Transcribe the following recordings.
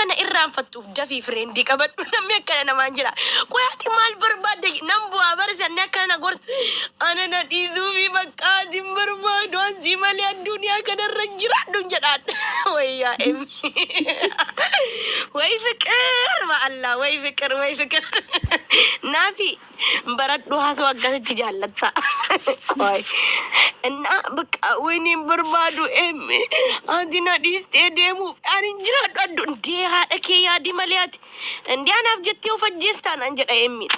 akkana irraanfattuuf dafii fireendii qabadhu namni akkana namaan jira qoyaati maal barbaadde nan bu'aa barsiisanii akkana na gorsa ana na dhiisuu fi baqqaatiin barbaadu ansii malee addunyaa kanarra jiraadhu jedhaan wayyaa emmi way fikir ma'allaa way fikir naafi baradhu haasoo akkasitti jaallatta way እና በቃ ወይኔን በርባዱ አንዲና ዲስቴ ደሙ አሪን ጅራዱ እንዴ ሃደኬ ያዲ መሊያት እንዴ አናፍ ጀቴው ፈጀስታ አንጀዳ የሚል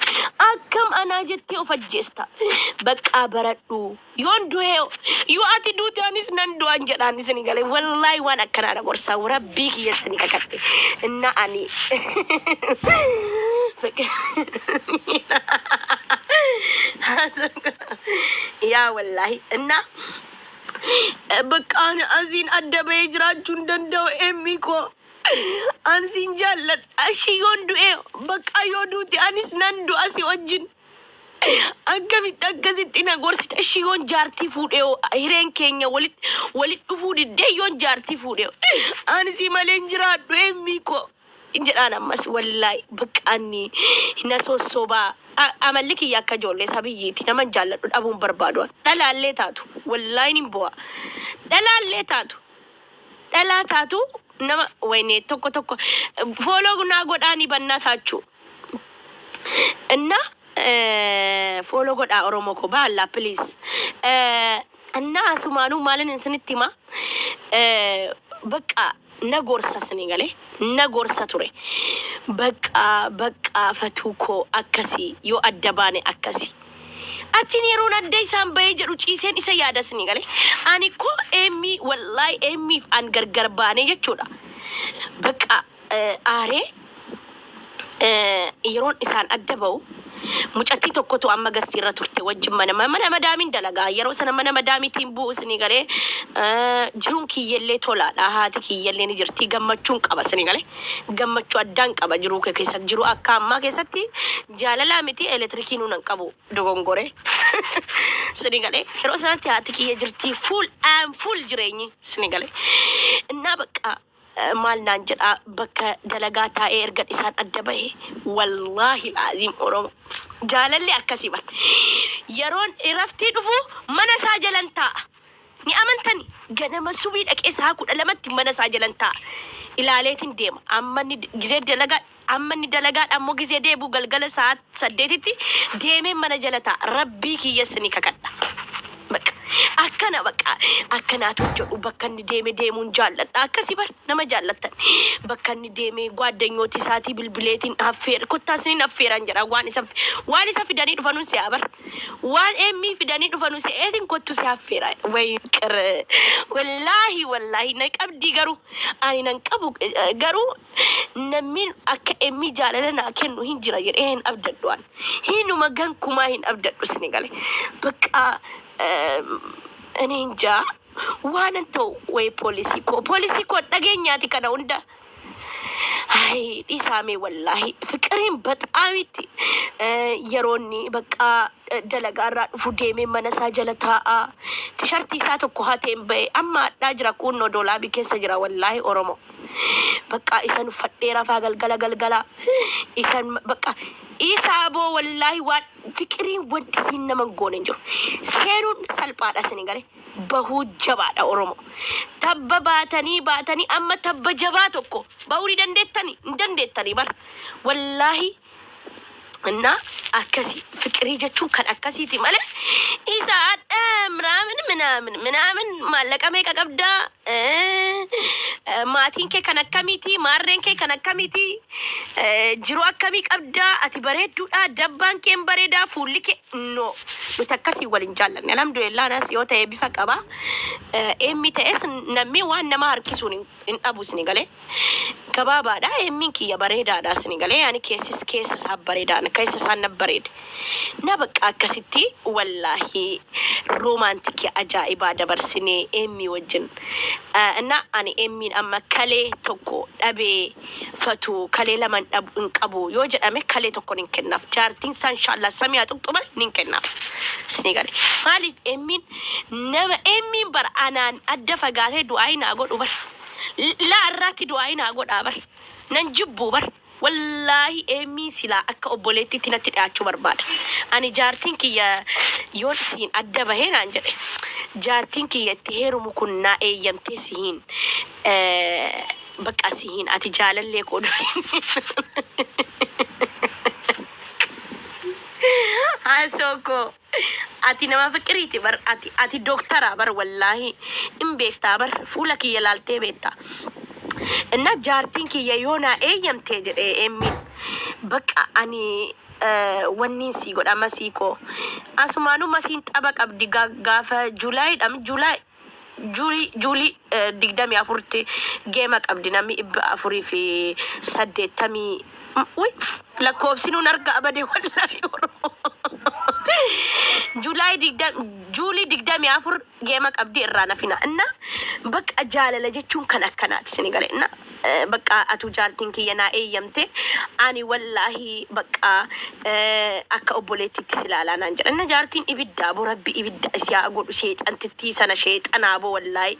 አከም አና ጀቴው ፈጀስታ በቃ በረዱ ዮንዶ ዩአቲ ዱታኒስ ነንዶ አንጀዳኒስ ንገለ ወላሂ ዋና ከናራ ወርሳ ረቢክ ይስኒ ከከተ እና አኒ يا والله إننا بكان أزين أدبي يجراجون دندو إميكو أنزين جالت أشيون دو بك أيودو تي أنيس نندو أسي وجن أكمل تكذب تنا غورست أشيون جارتي فود هيرين كينيا ولد فود ديون جارتي فود أنزي مالين جرادو إميكو إنجرانا مس والله بكاني هنا صوبا أملك يا كجولة سبيتي نما جالد أبون بربادون دلالة تاتو والله نبوا دلالة تاتو نما ويني توكو فولو ناقود أني بنا تاتشو إننا فولو قد أرومكو بالله بليز إننا سمانو مالن إنسان التما بقى نغورسا سنغالي نغورسا توري بقى فتوكو أكاسي يو أدباني أكاسي أتيني رونا دايسان بيجرو چيسين إسا يادا سنغالي أني كو إمي والله إمي فان غرغرباني يچودا بقى آري يرون إسان أدبو mucatti tokkotu amma gastirra turte wajjin mana madaamin dalagaa yeroo sana mana madaamitiin buusni galee jiruun kiyyellee tolaadha haati kiyyellee ni jirti gammachuun qaba sini galee gammachuu addaan qaba jiruu keessatti jiru akka ammaa keessatti jaalala miti elektirikiin unan qabu dogongore sini galee yeroo sanatti haati kiyya jirti full jireenyi sini galee inna baqa maal naan jedha bakka dalagaa taa'ee erga isaan adda bahe wallahi alazim oromo jaalalli akkasii ban yeroon iraftii dhufu mana isaa jalan taa'a ni amantani ganama subii dhaqee isaa 12tti mana isaa jalan taa'a ilaaleetiin deema ammanni gizee dalagaa ammanni dalagaa ammoo gizee deebu galgala saat 8tti deemee mana jala taa'a rabbii kiyyasni kakadha akkana baqa akkanaatu jedhu bakkanni deemuun jaalladha akkasi bar nama jaallatan bakkanni deemee gwaaddanyooti isaatii bilbileetiin affeer kottaasni affeeran jedha waan isa fidanii dhufanuun si abar waan emmi fidanii dhufanuun si eetin kottu si affeera way qir wallahi na qabdi garu ani nan qabu garu namni akka emmi jaalala na kennu hin jira jedhee hin abdaddu waan hinuma gankuma hin abdaddu sinigale baqa أنا إنجا وانا تو وي بوليسيكو دغينياتي كنا وندا هاي إسامي والله فكرين بتعامتي يروني بقى دلقارا فوديمي منسا جلتا تشارتي ساتو كوهاتين بي أما ناجرا كونو دولا بكيسا جرا والله أورمو بقى إسان فتيرا فاقل غلا إسان بقى إسابو والله وان فكرين وانتسين نمان قوننجو سيرون سالبادا سنغالي بهو جبادا أورمو تبا باتني أما تبا جباتوكو باوري دندتني بار والله እና አከሲ ፍቅር ይጀቹ ከአከሲ ትማለ ኢሳድ ምናምን ማለቀመ ቀቀብዳ ማቲንከ ከነከሚቲ ማረንከ ከነከሚቲ ጅሩ አከሚ ቀብዳ አቲ በሬዱዳ ደባንከን በሬዳ ፉልከ ኖ ተከሲ ወልንጃለን አልሐምዱሊላህ ናስ yote bifa qaba emitees namni waan nama harkisuun in abusni gale gabaabada emmin kiya bareedaadha sini gale yani keessa sa bareedaan keessa san bareed na baqa akkasitti wallahi romantic ajaiba dabarsine emmi wajin እና ani emmin amma kale tokko dhabe fatu kale laman dhabun qabu yoo jedhame kale tokko nin kennaf jaartin san inshallah samiya tuqtuba nin kennaf sini gale malif emmin nama emmin bar anan adda fagaate du'ayna godhu bar la arrati du'ayna godha bar ننجبو بر والله إمي سلا أكا أبوليتي تنتي أشوف برباد أنا جارتينك يا يون سين أدبا هنا أنجلي جارتينك يا تهيرو مكنا أيام تسهين بك أسهين أتجالا ليك Asoko. Ati nama fikiriti bar ati doktara bar wallahi in beekta bar fuula kiyya laaltee beekta. Inna jaartiin kiyya yoona eeyyamtee jedhee emmi bakka ani wanniin sii godha masiikoo. Asumaanuu masiin xaba qabdi gaafa Juulaayidham Juulii digdamii afurti geema qabdi namni 480. lakkoofsinuun arga abade wallahi Juulii digdamii afur geema qabdi irraa nafina inna bakka jaalala jechuun kan akkanaati sini gale inna bakka atu jaartiin kiyya naa eeyyamte ani wallahi bakka akka obboleettitti silaalaa naan jedha inna jaartiin ibiddaa bo rabbi ibidda isiyaa godhu sheexantittii sana sheexanaa bo wallahi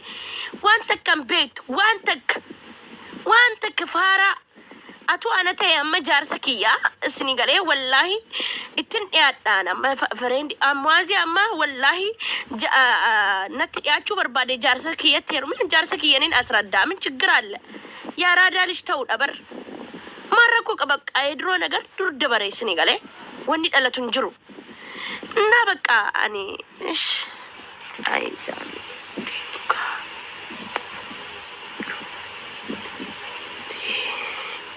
waan takkan beektu waan takka faaraa أتو أنا تي أما جارسك يا سنغالي والله إتن يادانا ما فريند أموازي أما والله نت يأشوا بربادي جارسك يا تيرو من جارسك يانين أسرع دامن شجرال يا رادا لشتاود أبر مرة كوك أبك أيدرو نجار ترد بري سنغالي ونيت ألا تنجرو نابك أني إيش أي جامي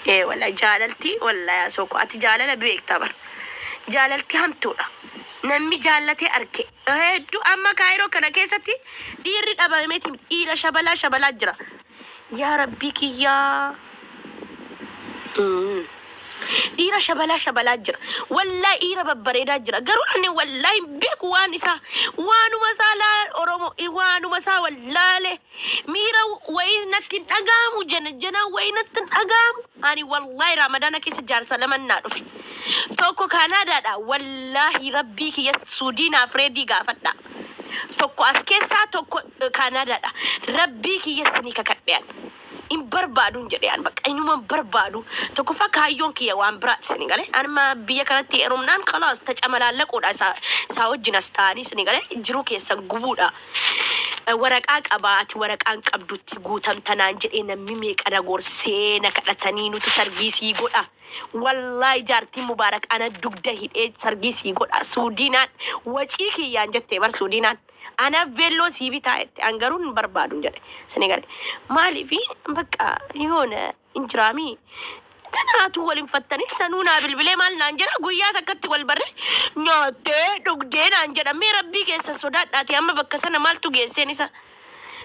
إيه ولا جالتي ولا يا سوكو أتي جالة بيك تبر جالتي هم تولا نمي جالتي أركي هدو أما كايرو كنا كيستي ديري أبا ميتي إيرا شبلا جرا يا ربك يا إيرا شبلا جرا ولا إيرا ببريدا جرا قروحني والله بيك وانسا وانو مسالا أرومو وانو مسا ولا له ميرا وينتن أقامو جنا وينتن أقامو أنا والله رمضان كيس جار سلام نعرف توكو كندا دا والله ربك يا سودين أفريدي قافتا توكو أسكيسا توكو كندا دا ربك يا سنيكا كتبان إن بربادون جريان بك أي نوم بربادو توكو فك هايون كيا وان برات سنغالي أنا ما بيا كانت تيرمنان خلاص تجمل لك ودا ساو جنستاني سنغالي جروك يسقبودا ورقاك أبات ورقاك أبدوتي قوتم تنانجر إن ميميك أنا غورسينا كأتنينو تسرقيسي قودا والله جارتي مبارك أنا دقده هيد سرقيسي قودا سودينان وجيكي يانجت تبر سودينان أنا فيلو سيبي تاعت أنقرون بربادون جري سنغالي مالي في بقى يونا إنجرامي أنا أتوالي مفتني سنونا بالبلي مال نانجرا قوياتا كتي والبري نياتي دقدين نانجرا مي ربي كيسا سودات ناتي أما بكسانا مالتو جيسي نسا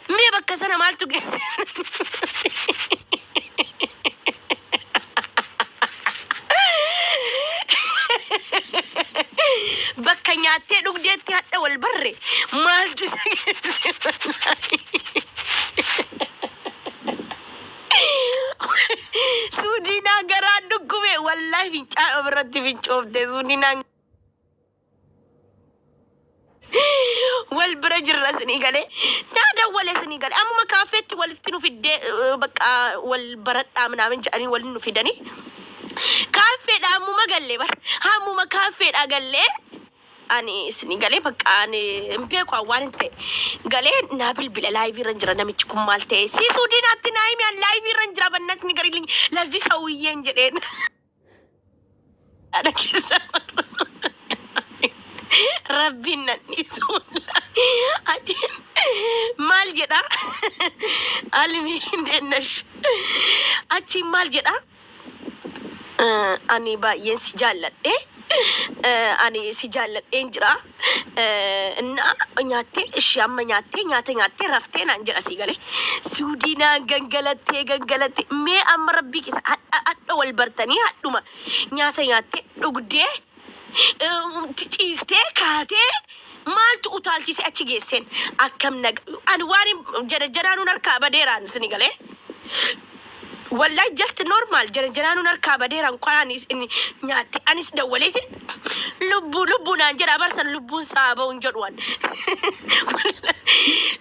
مي بكسانا مالتو جيسي bakka nyaattee dhugdeetti hadha wal barre maaltu suudinaa garaa dhuggume wallahi fincaan ofirratti fincoofte suudinaan wal bira jirra sinii galee naada wale sinii galee amma kaafeetti walitti nu fiddee bakka wal baradhaa minaamin jedhanii waliin nu fidanii kaafeedha ammuma galle bar ammuma kaafeedha galle ani isni galee bakka ani mbeeku waan inte galee na bilbila live ranjira namichi kun maal ta'e si suudinaatti na himi live ranjira bannat ni gari lazi sawiyen jedheen ada kisa rabbina nisulla ati maal jedha almi dennash achi maal jedha ani ba yensi jaalladhe ani si jaalladheen jira nyaate ishee amma nyaate raftee naan jedha si galee suudinaa gangalattee mee amma rabbii keessa hadha wal bartanii hadhuma nyaate dhugdee ciistee kaatee maaltu utaalchise achi geesseen akkam ani waan jaraanuun harkaa badeeraan sini galee والله just normal جرانو نركب بديران قانيس إني نيات أنيس دولتي لبو نانجر أبرسن لبو صعبة ونجروان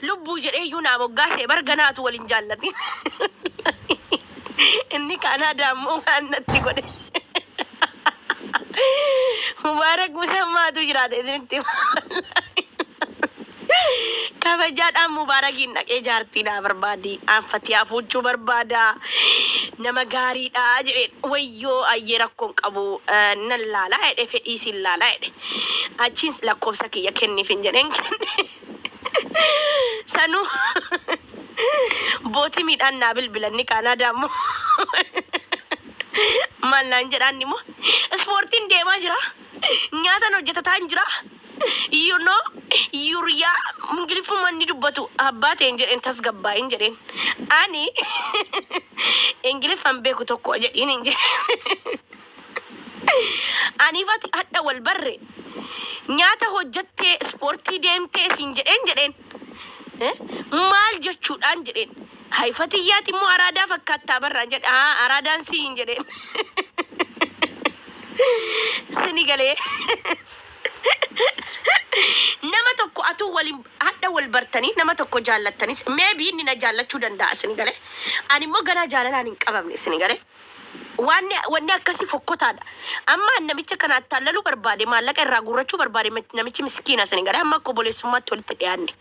لبو جري يونا مقاسي برجنات والإنجالتي إني كندا مو أنا تقول مبارك مسمى تجراد إذن انت kabajaan mubaarakiin dhaqee jaartiidha barbaadi aanfati afuuchuu barbaada nama gaariidha jedheen wayyoo ayyee rakkoon qabu nan laalaa jedhe fedhiisin laalaa jedhe achiin lakkoofsa kiyya kenniif hin jedheen kenne sanuu bootii miidhaan naa bilbilanni kaanaadaa immoo mallaan jedhaan immoo ispoortiin deemaa jira nyaatan hojjetataa hin jira you know Yuria mungilifu mandi dubbatu abbate injeren tas gabba injeren ani ingilifan beeku tokko jedhin inje ani fati hadda wal barre nyaata hojjatte sportii deemte sin jedhen maal jechuudhaan jedhen hayfatiyyaati immoo araadaa fakkaattaa barra jedha araadaan si injeren sinigalee nama tokko atu wali hadda wal bartanii nama tokko jaallattanis maybe inni na jaallachuu danda'a sinigale ani immoo ganaa jaalalaan hin qabamne sinigale wanni akkasii fokkotaadha amma namicha kana attaalaluu barbaade maallaqa irraa guurrachuu barbaade namichi miskiina sinigale amma akka obboleessummaatti walitti dhiyaanne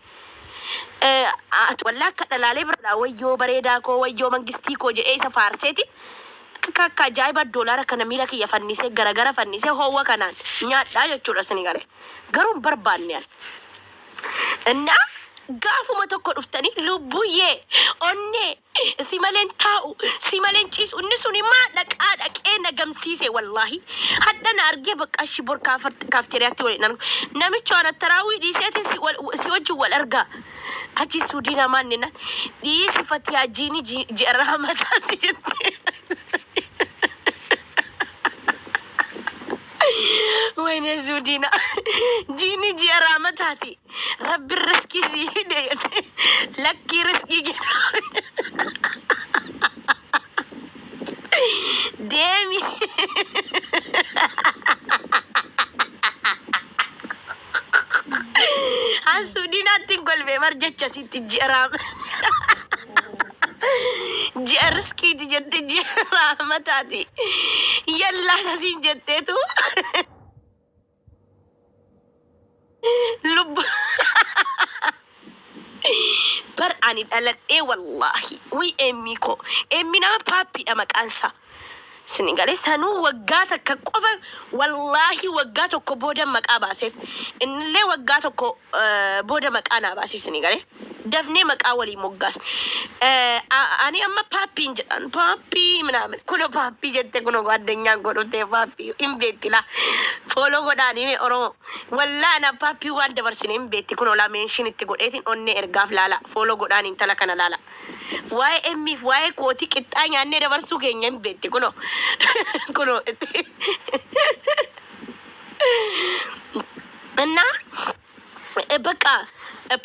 wallaa akka dhalaalee bira wayyoo bareedaa koo wayyoo mangistii koo jedhee isa faarseeti kakka ajaa'iba doolaara kana miila kiyya fannisee garagara fannisee hoowwa kanaan nyaadhaa jechuudha sinigale garuu barbaanne እና gaafuma tokko dhuftanii lubbuyyee onnee simalen taa'u simalen ciisu inni suni maa dhaqee nagamsiise wallahi hadda na argee bakka ashi bor kafteriyaatti waliin namicha ana taraawii dhiiseetiin si wajjin wal argaa achi suudina maannina dhiisi fatiyaa jiini je'arraa mataatti jettee وين زودينا جيني جي رامتاتي رب الرزقي زيده لكي رزقي ديمي زودينا تنقل بمرجة سيتي جي رام جي رزقي دي جد جي رامتاتي يلا تسين جدتو لب بر اني دلت والله وي اميكو امينا بابي امك انسا سنغالي سانو وغاتا كقوفا والله وغاتا كو بودا مقابا سيف ان لي وغاتا كو بودا مقانا باسي سنغالي دفني مقاولي موغاس اني اما بابي انجان بابي منامن كونو بابي جت كونو غادنيا كونو تي بابي امبيتلا فولو غداني اورو والله انا بابي وان دبرسين امبيتي كونو لا منشن تي غديتين اوني ارغاف لالا فولو غداني تلا كنا لالا واي امي واي كوتي كيتانيا ني دبرسو كينيا امبيتي كونو كونو انا بقى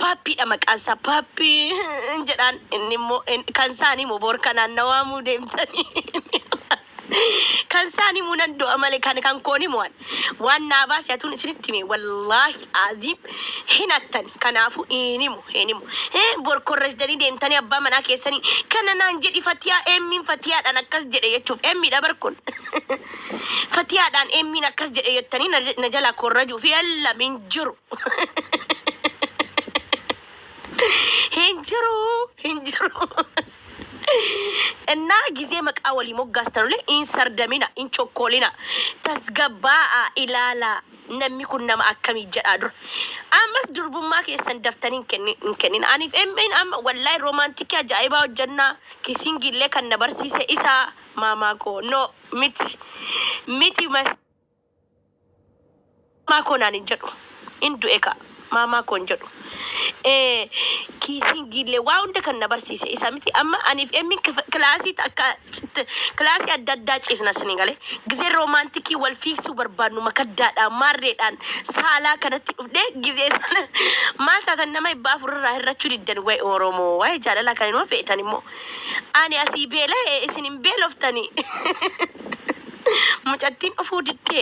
بابي امك انسا بابي انجدان انمو كانساني مو بوركانا نوامو ديمتاني كانساني منندو امالي كان كوني موان وانا باس ياتون سنتمي والله عظيم هناتني كنافو انيمو بوركورج داني ديمتاني ابا منا كيساني كان نانجدي فتيا امين فتيا انا كاس جدي يشوف امي دبركون فتيا دان امي نكاس جدي يتاني نجلا كورجو في الا من جرو هنجرو እና ጊዜ መቃወሊ ሞጋስተሩ ላይ ኢንሰርደሚና ኢንቾኮሊና ተስገባ ኢላላ ነሚኩና ማከም ይጀዳዱ አመስ ዱርቡማ ከሰን ደፍተኒን ከኒን አኒፍ ኤምኤን አም ወላይ ሮማንቲክ አጃይባ ወጀና ኪሲንጊሌ ከነበርሲሰ ኢሳ ማማኮ ኖ ሚቲ መስ ማኮናን እንጀዱ እንዱ ኤካ mama konjodu kissing gille waunde kan nabarsise isamiti amma anif emin klasi takka klasi adda cisna siningale gize romantiki wal fiksu barbanu makadda marredan sala kanati ufde gize malta tan namay bafurra hirrachu diddan way oromo way jalala kan no feetani mo ani asibele isinin beloftani mucattin ufuditte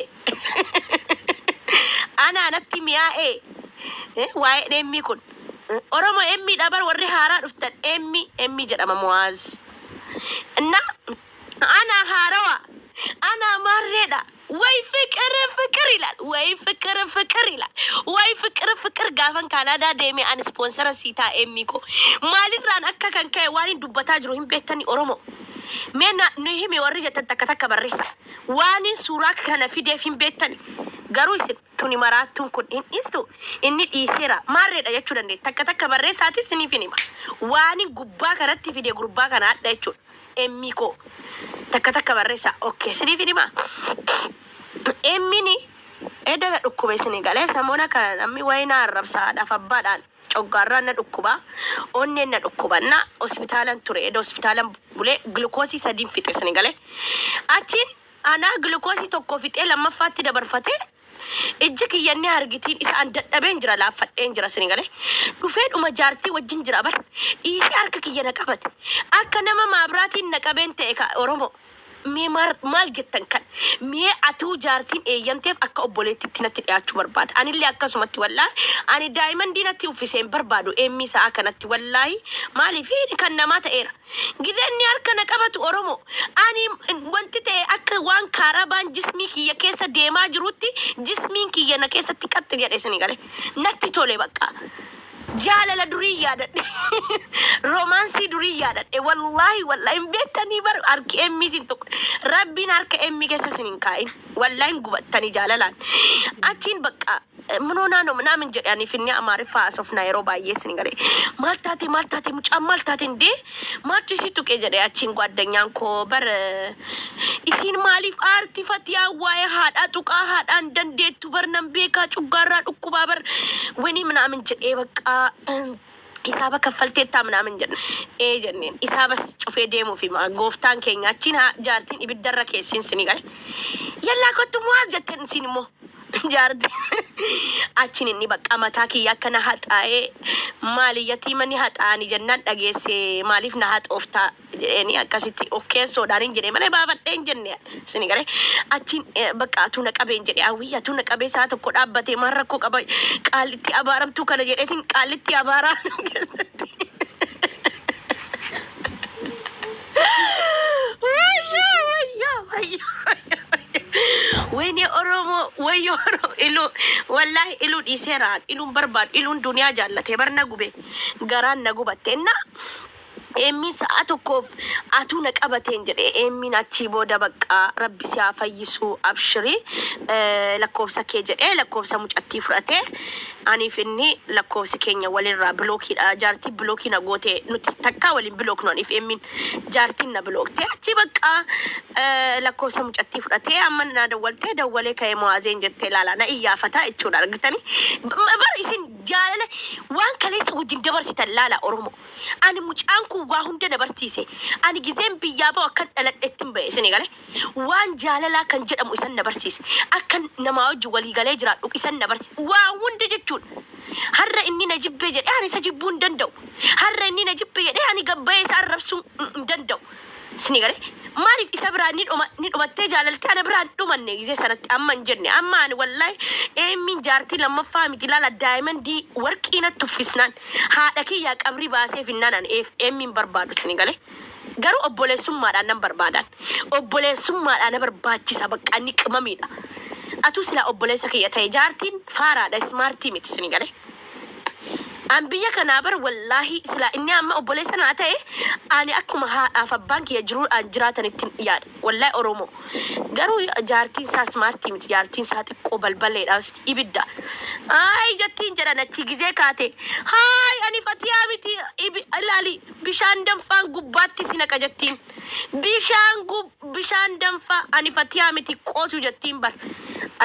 ana natti miya wae emmi kun oromo emmi dabar warri hara duftan emmi jedhama muaz እና أنا هاروا أنا مريضة ወይ ፍቅር ፍቅር ይላል ወይ ፍቅር ፍቅር ይላል ወይ ፍቅር ፍቅር ጋፈን ካናዳ ደሜ አን ስፖንሰር ሲታ ኤሚኮ ማሊራን አካ ከንከ ዋኒ ዱበታ ጅሮ ሂምቤተኒ ኦሮሞ ሜና ነሂም የወርጀ ተተከተከ በሪሳ ዋኒ ሱራክ ከነ ፊዴፍ ሂምቤተኒ ገሩ ይስት ቱኒ ማራቱን ኩን ኢንስቱ እኒ ዲሴራ ማሬዳ የቹ ደንዴ ተከተከ በሬሳቲ ስኒፊኒማ ዋኒ ጉባ ከረቲ ፊዴ ጉርባ ከና አዳይቹ ኤሚኮ ተከተከ በሬሳ ኦኬ ስኒፊኒማ ኤሚኒ ኤደረ ዱኩበ ስኒጋለ ሰሞና ከናሚ ወይና አረብሳዳ ፈባዳን ጮጋራና ዱኩባ ኦኔና ዱኩባና ሆስፒታላን ቱሬ ኤደ ሆስፒታላን ቡሌ ግሉኮሲ ሰዲን ፊጤ ስኒጋለ አቺን አና ግሉኮሲ ቶኮ ፊጤ ለማፋት ደበርፈቴ እጅክ የኔ አርጊቲን ኢሳ አንደደበን ጅራ ላፈደን ጅራ ስኒጋለ ዱፌድ ኡመጃርቲ ወጅን ጅራ በር ኢሲ አርክክ የነቀበት አከነማ ማብራቲን ነቀበን ተካ ኦሮሞ ሚማር ማልጀተን ከን ሚ አቱ ጃርቲን ኤየንቴፍ አካ ኦቦሌት ትነት ያቹ በርባድ አኒ ሊያከሱመት ወላሂ አኒ ዳይመንድ ዲነት ኡፊሴን በርባዱ ኤሚሳ አከነት ወላሂ ማሊፊ ከነማ ተኤራ ጊዜኒ አርከነ ቀበቱ ኦሮሞ አኒ ወንቲቴ አከ ዋን ካራባን ጅስሚ ኪየ ከሰ ዴማ ጅሩቲ ጅስሚን ኪየ ነከሰት ቀጥል ያደስኒ ጋለ ነቲ ቶሌ በቃ جالة درية رومانسي درية والله والله بيتني بر أرك أمي زنتك ربي نارك أمي كسسنين كاين والله نقبت تاني جالة أتين بقى منونا نو منا من يعني في النيا معرفة أسوف نيروبا يسني قري مالتاتي مش مالتاتي دي ما تشيتو كجري أتين قاد دنيانكو بر إسين ماليف آرتي فتيا واي هاد أتوك هاد أندن دي تبر نمبيكا تجارات أكبر وني منا من جري بقى إسابة كفلتي تامنا من جن جنين إسابة شوفي ديمو في ما غوفتان كينغ أتين جارتين إبدرة كيسين سني قري يلا كنت مواز جتن سينمو جارد أتين إني بقى متاكي يا كنا هات مالي يتيمني هات أني جنات أجيسي ماليف نهات أوفتا يعني أكاسيتي أوف كيسو دارين جري ماله بابا تنجني سني كره أتين بقى أتونا كابين جري أوي أتونا كابين ساتو كود أبتي مرة كوك أبى قالتي أبارم تو كنا جري أتين قالتي أبارم ويني أرومو ويو إلو والله إلو إسرائيل إلو برباد إلو الدنيا جالة تبرنا جوبه غران نجوبة تنا إمي ساعتو كوف أتونا كأبتين جري إمي ناتشيبو دبقة ربي سيافا يسو أبشري لكوف سكيجر لكوف سموج أتيفرته أني فيني لكوف سكينيا ولين را بلوكي جارتي بلوكي نغوتي نتتكا ولين بلوك نون إف إمين جارتي نبلوك تي بقى لكوف سموج أتيفرته أما ندولته دولي كاي موازين جرتي لالا نا إيا فتا إتشونا رغتاني بر إسين جالة وان كاليسا وجين دبرسي تلالا أرومو أنا مجانكو واهم ده نبرسيسه أنا جزء بيجابه أكن ألا إتم سنغالي وان جاللا كان جد أمو إسان نبرسيس أكن نماو جوالي غالي جرا لوك إسان نبرسيس واون ده جتون هرّا إني نجيب بيجر يعني سجيبون دندو هرّا إني نجيب بيجر يعني قبّي سار رفسون دندو سنغالي ما أعرف إسابرا نيد أمتى جاللتي أنا برا دومني جزء سنة أما نجني أما أنا والله من جارتي لما فهمت لا دائما دي وركينا تفسنان هذا كي ياك أمري باسه في النان من بربادو سنغالي garu obboleessummaadhaan nan barbaadan obboleessummaadhaan barbaachisa sabaq ani qimamiidha atu sila obboleessa kiyya ta'e jaartiin faaraadha smartii miti sini gale an biyya kanaa bar wallahi sila inni amma obboleessa naa ta'e ani akkuma haadhaaf abbaan kiyya jiru an jiraatanitti yaada wallahi oromo garu jaartiin saa smartii miti jaartiin saa xiqqoo balballeedhaas ibidda ay jattiin jedhan achi gizee kaate hay ani fatiyaa miti ilaali bishaan danfaan gubbaatti si naqa jettiin bishaan danfaa ani fatiyaa miti qoosu jettiin bar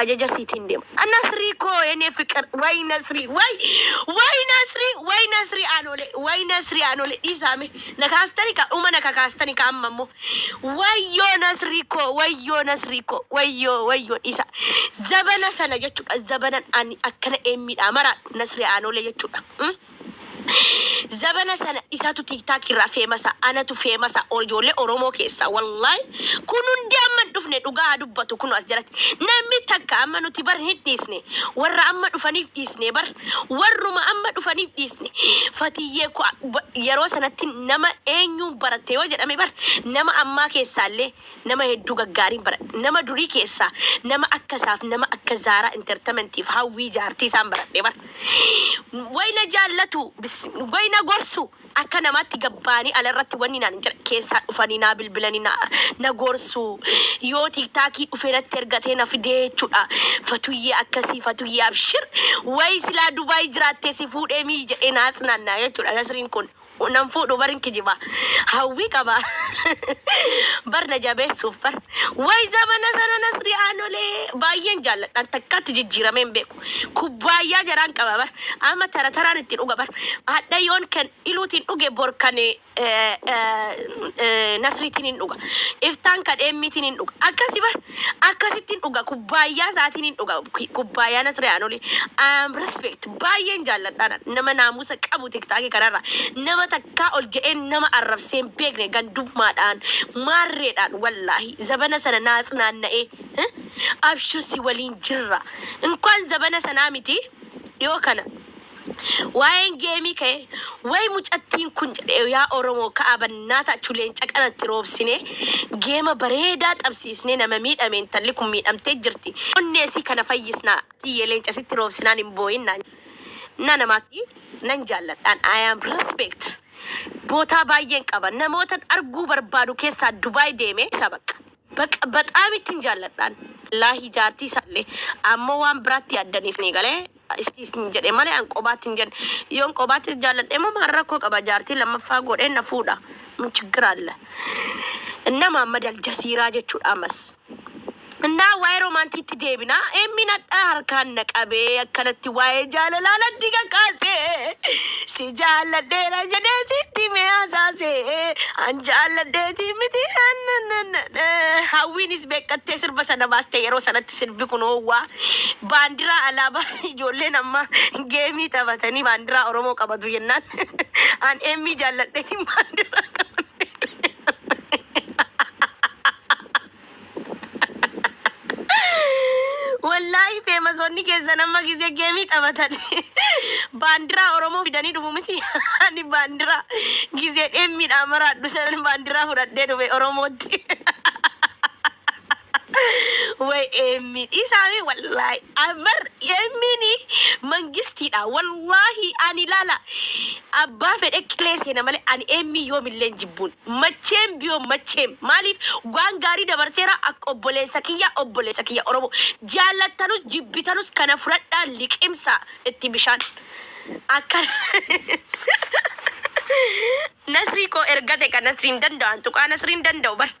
ajaja siitiin deema annasrii koo ene fikir way nasri anole isame nakastani ka uma nakastani ka ammo wayyo nasri ko wayyo isa zabana sana jettu zabanan ani akkana emmida mara nasri anole jettu زبنا سنة إساتو تيك تاك رافي مسا أنا تفي مسا أوجولي أورومو كيسا والله كنون دي أمن دفني دوغا دبتو كنو أسجلت نمي تكا أمن نتبر هيد ديسني ورا أمن دفني في ديسني بر ورا ما أمن دفني في ديسني فتيكو يرو سنة نما أنيو برتي وجد أمي بر نما أما كيسا لي نما هدوغا غارين بر نما دوري كيسا نما أكساف نما أكزارا انترتمنتي فهاوي جارتي سام بر بر وين جالتو بس وين غورسو أكنا ما تجباني على الرت ونينا نجر كيسا فنينا بالبلانينا نغورسو يو تيك تاكي وفينا ترغتنا في دي تشودا فتوي أكسي فتوي أبشر ويسلا دبي جراتي سيفود إمي جناس نانا يتودا نسرين كون ونمفو دوبارين كجيبا هاوي كبا برنا جابه سوبر واي زمان سنة نسري آنولي باين جالت أنت كات جيرا من بيكو كوبايا جران كبا بر أما ترى ترى نتين أوجا بر هذا يون كان إلوتين أوجا بوركاني نسري تين أوجا إفتان كان إمي تين أوجا أكاسي بر أكاسي تين أوجا كوبايا ساتين أوجا كوبايا نسري آنولي respect باين جالت أنا نما ناموسا كابو تكتاكي كرارا نما takka ol je'en nama arrabseen beekne gandummaadhaan maarreedhaan wallahi zabana sana naasnaanna'e abshir si waliin jirra inkwaan zabana sanaa miti dhiyoo kana waa'een geemii ka'e wayi mucattiin kun jedhe yaa oromoo ka'abannaata achuleen caqanatti roobsine geema bareedaa qabsiisne nama miidhame intalli kun miidhamtee jirti onneesii kana fayyisnaa xiyyeeleen casitti roobsinaan hin boo'innaan nanamaatti nan jaalladhaan I am respect boota baay'een qaba namoota arguu barbaadu keessaa Dubaay deeme sabaq በጣም ittiin jaalladhaan laahi jaartii isaallee ammoo waan biraatti addanis ni galee istiin jedhe malee an qobaatti hin jedhe yoon qobaatti jaalladhe immoo maan rakkoo qaba jaartii lammaffaa godhee na fuudha ምን ችግር አለ እና ማመድ አልጀሲራ jechuudha amas እና ዋይ ሮማንቲክ ዴቢና ኤሚና ዳርካን ነቀቤ አከነቲ ዋይ ጃለላለት ዲቀቃሴ ሲጃለደራ ጀደሲ ቲሚያሳሴ አንጃለደቲ ምቲ አነነ ሀዊንስ በቀቴ ስርበ ሰነባስተ የሮ ሰነት ስልብ ኩኖዋ ባንዲራ አላባ ጆሌ ነማ ጌሚ ተበተኒ ባንዲራ ኦሮሞ ቀበዱ የናን አን ኤሚ ጃለደቲ ባንዲራ والله famous onni keessa nama gisee geemii taphatan baandiraa oromoo fidanii dhufu miti ani baandiraa gisee dhimmiidha maraadhu sanan baandiraa fudhadhee dhufe oromootti ወይ ኤሚን ኢሳሚ ወላሂ አበር ኤሚኒ መንግስቲዳ ወላሂ አኒ ላላ አባ ፈደ ቅሌስ የነመለ አኒ ኤሚ ዮሚለን ጅቡን መቼም ቢዮ መቼም ማሊፍ ጓንጋሪ ደበርሴራ አቆቦሌ ሰኪያ ኦሮሞ ጃለተኑስ ጅቢተኑስ ከነፍረዳ ሊቅምሳ እትብሻን አከር ነስሪ ኮ ኤርገቴ ከነስሪን ደንዳው አንቱ ቃ ነስሪን ደንዳው በር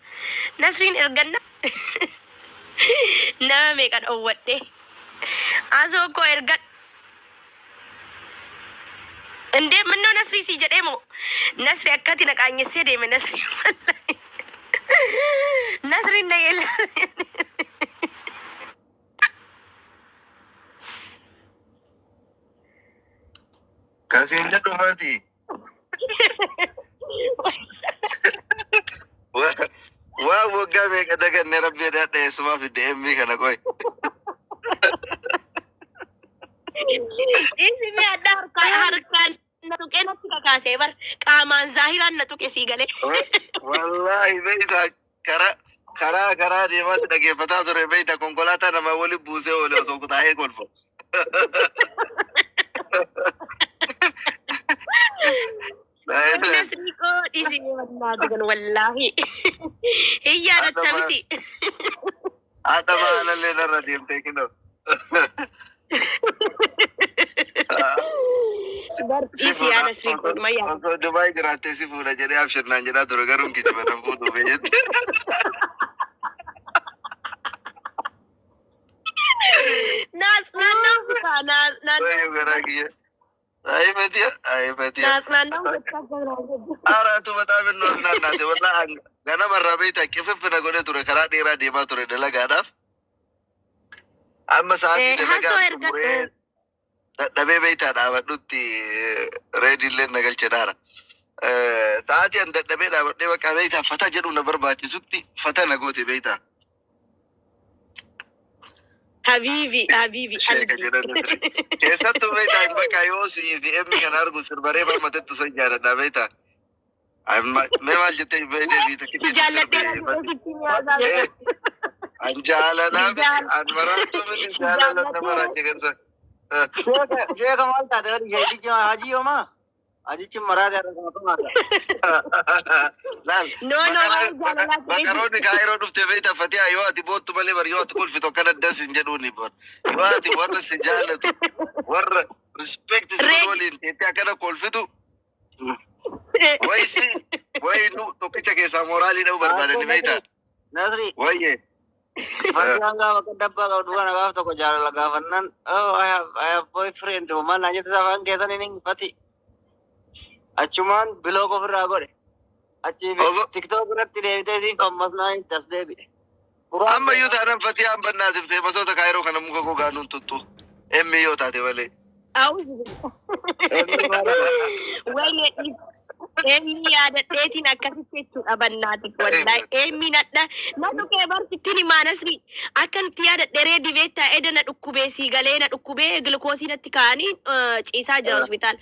ነስሪን ኤርገና nama meeqan owwadhe asoo koo erga እንዴ ምነው ነስሪ ሲጀደሞ ነስሪ አካቲ ነቃኘሴ ደመ ነስሪ ነስሪ እንደየለ ከሲንደ ዶፋቲ وقع بيك دقن ربي ده اسمه في الدي ام بي كان كوي اسمي ادار حركان نتوكي نتوكا كاسيبر قامان ظاهرا نتوكي سيغلي والله بيتا كرا دي ما تدقي فتا تري بيتا كونكولاتا نما ولي بوسه ولا سوق تاهي كولفو نسريكو ديسي والله دغن والله هي رتمتي هذا ما انا اللي نرديم تكنو سيفي انا سيفو ما يا دبي جراتي سيفو نجري ابشر نجرا درغرم كي جبنا فودو بيت ناس ناس أي بدي ناس أنا تو بتعمل ناس ناس والله أنا مرة بيتا كيف في نقولة ترى كرا ديرا ديما ترى دلها قادف أما ساعتي دلها dadhabee beeytaa dhaabadhutti reediillee na galche dhaara. Sa'aatii an dadhabee dhaabadhee bakka beeytaa fata jedhu na barbaachisutti fata na goote beeytaa. Habibi Sheeka jedhan keessattuu beeytaa hin bakka yoo si fi emmi kan argu sirbaree barmatetti son jaaladha beeytaa. Mee maal jettee beeytee fi si jaalladheera sitti nyaata. An jaaladhaa an maraattuu miti jaalala nama raache keessa. Sheeka maal taate sheekichi hajii homaa? Hajichi maraate Laal makaroonni kaayiroo dhufte beeyta fatiyaa yoo ati boottu malee bar yoo ati kolfitu akkana addas hin jedhuuni bar yoo ati warra si jaallatu warra respect si waliin teettee akkana kolfitu wayisi wayi nu tokkicha keessaa mooraalii dha'uu barbaadani beeyta. Nasri. Wayye. Fatiyaan gaafa kaddabbaa qabu dhugana gaaf tokko jaalala gaafannaan I have boyfriend homaa naan jette afaan keessan hin fati. Achumaan bilook ofirraa godhe. Achi tiktook irratti deebitee siin ammas naa itti as deebi'e. Amma iyyuu taanaan fatiyaan bannaatiif feemasoota kaayiroo kana muka gogaa nuun tuttu. Emmi yoo taate malee. Wayne Emi yaadadheetiin akkasitti jechuudha bannaati wallahi emi nadha na dhukkee barsittini maanasri akkanti yaadadheree dibeetta eda na dhukkubee siigalee na dhukkubee gilkoosii natti kaanii ciisaa jira hospitaal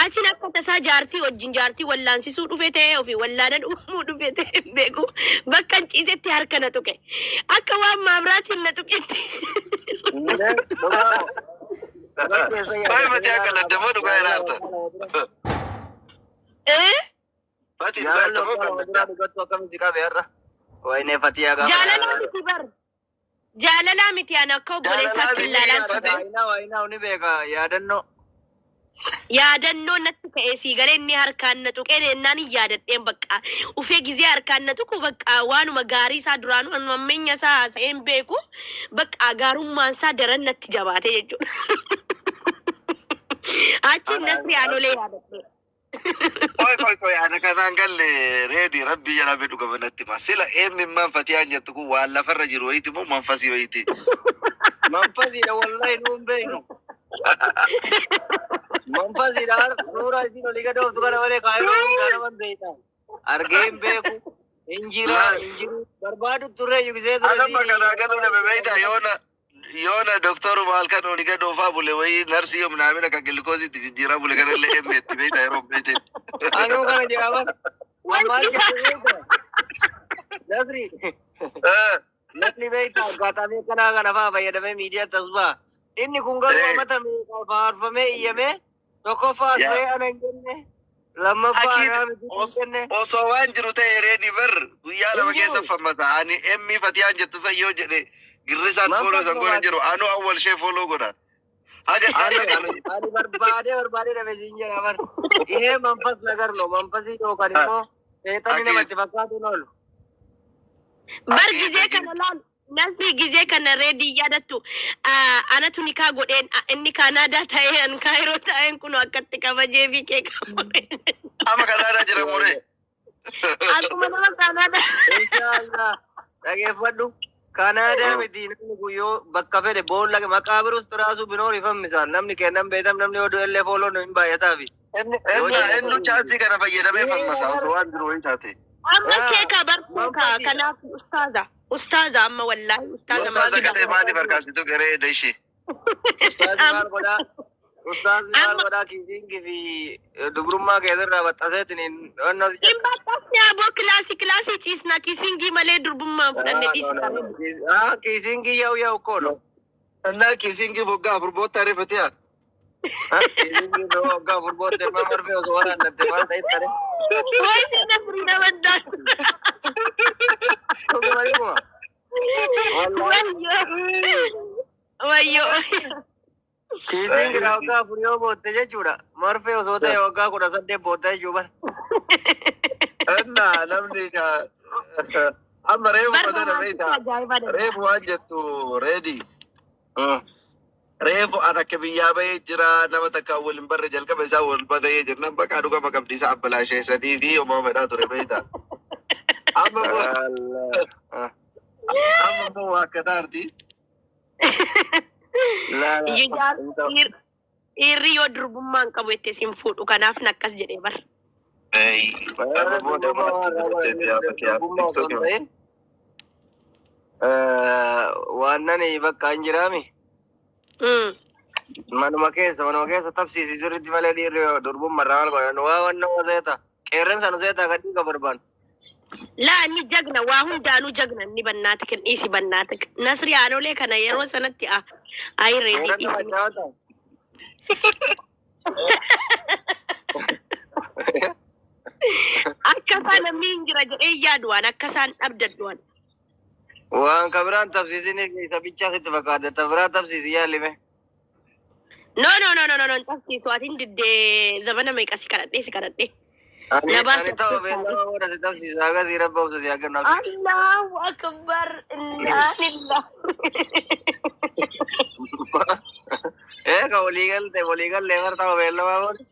achiin akka tasaa jaartii wajjin jaartii wallaansisuu dhufe ta'ee ofii wallaana dhumuu dhufe ta'ee beeku bakka ciisetti harka na tuqe akka waan maamraatiin na tuqetti. Baay'ee mati akka daddamoo dhugaa jiraata. Fati dhugaatamoo kan daddaa. Dhugattuu akkamitti qabe har'a? Wayne fatiyaa gaafa. Jaalalaa miti bar. Jaalalaa miti ana akka obboleessaatti ilaalaa. Waayinaa ni beeka yaadannoo. Yaadannoo natti ta'ee siigalee inni harkaan na tuqee ennaan hin yaadadheen bakka ufee gizee harkaan na tuqu bakka waanuma gaarii isaa duraanuu anuma ammeenya isaa haasa'een beeku bakka gaarummaan isaa daran natti jabaate jechuudha. Achiin nasri aanolee yaadadhee. Koy ana kanaan galle reedi rabbii jala bedhu gamanatti ma sila emimman fatiyaan jettu kun waan lafarra jiru wayiiti moo manfasii wayiiti. Manfasiidha wallahi nuun beeknu. Manfasiidha suuraa isin olii gad ooftu kana malee kaayiroo hundaana man beektaa. Argee hin beeku. Injiru barbaadu turre yugisee ture. Anamma kanaa galu na bebeeyta yoona doktoru maal kan olii gad oofaa bule wayii narsii yoo minaamina kan gilikoositti jijjiiraa bule kanallee emmeetti beeyta yeroo beeyte. Anuu kana jedhaman. Maal jedhaman. Nasri. Namni beektaa akkaataa kanaa kana fa'aa fayyadamee miidiyaa tasbaa. Inni kun garuu amata faarfamee iyyamee tokkoffaa asfee ana hin jenne lammaffaa anaa miti hin jenne. Osoo waan jiru ta'e reedi bar guyyaa lama keessa fammata ani emmi fatiyaan jettu san yoo jedhe girrisaan fooloo san godhan jedhu anu awwal ishee fooloo godha. Ani barbaadee dhabe siin jedha bar. Ihee manfas nagarno manfasii yookaan immoo seexanni namatti fakkaatu oolu. Bar gizee kana laal. Nasri gizee kana reedi yaadattu anatu nikaa godheen inni Kanaadaa ta'ee an Kaayiroo ta'een kun akkatti kabajee fi kee qabame. Amma Kanaadaa jira muree. Akkuma nama Kanaadaa. Inshaallah dhageeffadhu. Kanaadaa miti namni kun yoo bakka fedhe boolla maqaa birus xiraasuu binoon ifammisaan namni kennan beekam namni oduu illee fooloon hin baay'ataafi. Inni chaansii kana fayyadamee fammasaa osoo waan jiru wayii taate. Amma keeka barfuuka kanaaf ustaaza amma wallahi ustaaza gatee maaliif harkaasitu garee dashee. Ustaazi maal godhaa kiisiingi fi dubrummaa keessarraa baxxaseetiin onnoos jedha. Hin baxxasne aboo kilaasii ciisna kiisiingii malee durbummaan fudhanne dhiisna. Kiisiingii yaa'u koolo. Annaa kiisiingii boggaa afur boottaa reeffatiyaa. Kiisiingii boggaa afur boottee maa marfee osoo waraannattee maal ta'e tare. Wayne nasri nama daatu. Wayyo. Kiisiingi waggaa afur yoo bootte jechuudha. Marfee osoo ta'e waggaa 18 bootta jechuudha. Annaa namni amma reefu fatana beeyta. Reefu waan jettu reedi. Reefu an akka biyyaa bahee jira nama takka waliin barre jalqaba isaa wal badayee jirnan bakka dhugama qabdi isaa abbalaasheessanii fi homaa fedhaa ture beeyta. Amma immoo akka taarti. Dhiirri yoo durbummaan qabu itti isin fuudhu kanaaf nakkas jedhee bar. Waan nani bakka hin jiraami. Manuma keessa tabsiisi sirriitti malee dhiirri durbummaa irraa maal godhan waa wannan waseeta qeerransa nu seeta gadii ka barbaadu. Laa inni jagna waa hundaanuu jagna inni bannaati kan dhiisi bannaati. Nasri aanolee kana yeroo sanatti ayi reedii dhiisi. Akkasaan namni hin jira jedhee yaaduwaan akkasaan dhabdadduwaan. Waan kabiraan tabsiisin isa bichaa sitti fakkaate tabiraa tabsiisi yaalime. No, tabsiisu atiin diddee zabana meeqa si kadhadhee. Ani ta'u beellama booda si tabsiisa agarsiis rabba obsa si agarnaaf. Allahu akbar innaalillah. Ka waliigallee mar ta'u beellama booda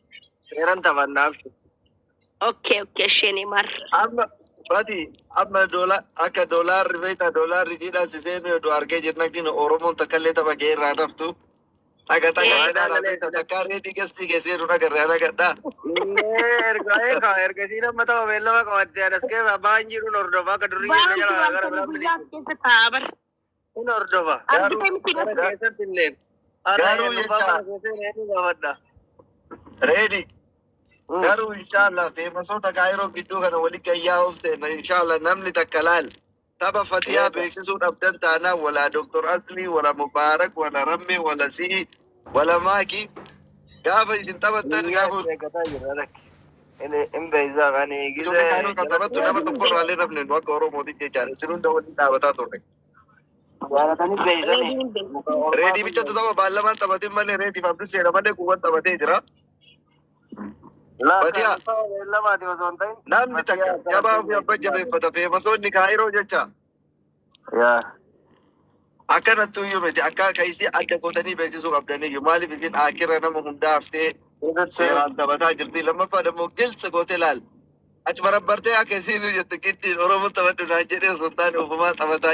seeran taphannaaf. Okay, isheen mar. Amma akka doolaarri beektaa doolaarri jiidhaan si seenu yoo argee jirna kinu Oromoon takkallee tapha gahee irraa naftu. Takka reedii gastii keessee nu agarree agadhaa. Ergasii nama ta'u beellama qabattee adas keessa ba'an jiruun hordofaa akka durri jenna jala gara biraan bilisa. Kun hordofa. Keessatti illee. Garuu jecha reedii. Garuu inshallah feemasoota kaayiroo gidduu kana wali gayyaa oofteena inshallah namni takka laal. Tapha fatiyaa beeksisuudhaaf dantaanaa walaa Dr. Asli walaa Mubaarak walaa Ramme walaa Si'i walaa Maaki gaafa isin taphattan gaafa in beeysaa kan gisee kaayiroo kan taphattu nama tokko irraallee nafne nu akka Oromootiin jechaadha isin hunda waliin dhaabataa turre. Jaalatanii beeysanii. Reedii bichatu tapha baallamaan taphatin malee reediif abdii seena malee kuwwan taphatee jira. Namni takka jabaa fi abba jabeeffata feemasoonni kaayiroo jecha. Akkanattuu iyyuu miti akka kaisii adda qootanii beeksisuu qabdaniyyuu maaliif isin akirra nama hundaa haftee seeraan taphataa jirti lammaffaa immoo gilsa gootee laal. Achi barabbartee akka isiinuu jette giddiin Oromoo taphadhu naan jedhee osoo hin taane ofumaa taphataa.